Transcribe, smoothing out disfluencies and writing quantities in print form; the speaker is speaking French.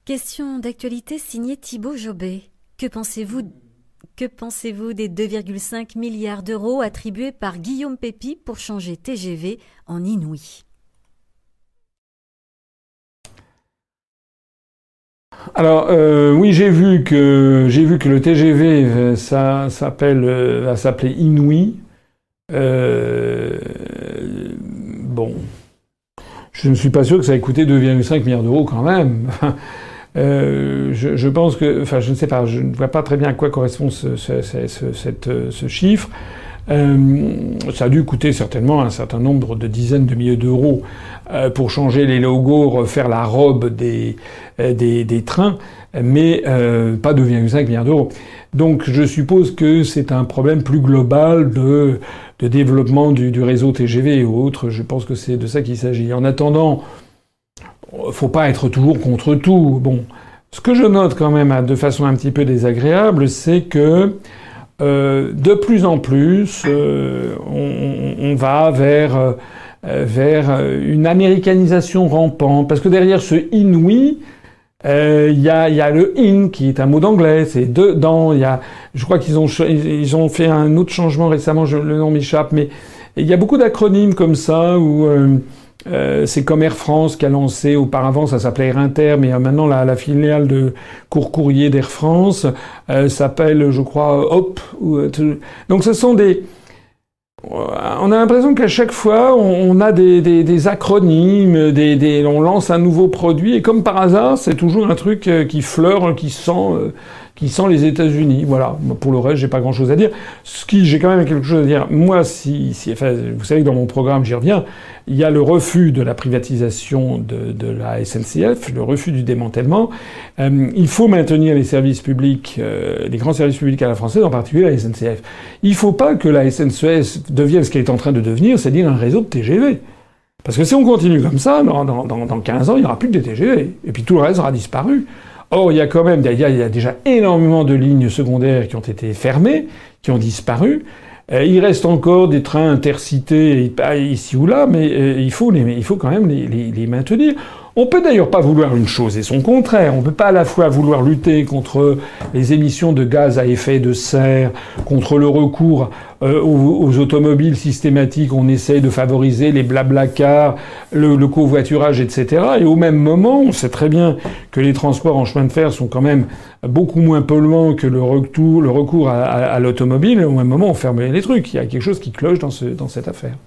Question d'actualité signée Thibaut Jobet. Que pensez-vous des 2,5 milliards d'euros attribués par Guillaume Pépi pour changer TGV en Inouï? Alors oui, j'ai vu que le TGV ça va s'appeler Inouï. Euh, bon, je ne suis pas sûr que ça ait coûté 2,5 milliards d'euros quand même. Je pense que, enfin, je ne sais pas, je ne vois pas très bien à quoi correspond ce chiffre. Ça a dû coûter certainement un certain nombre de dizaines de milliers d'euros pour changer les logos, refaire la robe des trains, mais pas 2,5 milliards d'euros. Donc je suppose que c'est un problème plus global de développement du réseau TGV et autres. Je pense que c'est de ça qu'il s'agit. En attendant, faut pas être toujours contre tout. Bon, ce que je note quand même de façon un petit peu désagréable, c'est que de plus en plus, on va vers une américanisation rampante. Parce que derrière ce inouï, il y a le in qui est un mot d'anglais, c'est dedans. Je crois ils ont fait un autre changement récemment, le nom m'échappe, mais il y a beaucoup d'acronymes comme ça où c'est comme Air France qui a lancé auparavant, ça s'appelait Air Inter, mais maintenant la filiale de courrier d'Air France s'appelle, je crois, Hop. Donc ce sont des... On a l'impression qu'à chaque fois, on a des acronymes, on lance un nouveau produit, et comme par hasard, c'est toujours un truc qui fleure, qui sent les États-Unis. Voilà. Pour le reste, j'ai pas grand-chose à dire. J'ai quand même quelque chose à dire. Moi, enfin, vous savez que dans mon programme, j'y reviens, il y a le refus de la privatisation de la SNCF, le refus du démantèlement. Il faut maintenir les services publics, les grands services publics à la française, en particulier la SNCF. Il faut pas que la SNCF devienne ce qu'elle est en train de devenir, c'est-à-dire un réseau de TGV. Parce que si on continue comme ça, dans 15 ans, il n'y aura plus que des TGV. Et puis tout le reste aura disparu. Or, il y a déjà énormément de lignes secondaires qui ont été fermées, qui ont disparu. Il reste encore des trains intercités ici ou là, mais il faut quand même les maintenir. On peut d'ailleurs pas vouloir une chose et son contraire. On peut pas à la fois vouloir lutter contre les émissions de gaz à effet de serre, contre le recours aux automobiles systématiques. On essaye de favoriser les blabla-cars, le covoiturage, etc. Et au même moment, on sait très bien que les transports en chemin de fer sont quand même beaucoup moins polluants que le recours à l'automobile. Et au même moment, on ferme les trucs. Il y a quelque chose qui cloche dans cette affaire.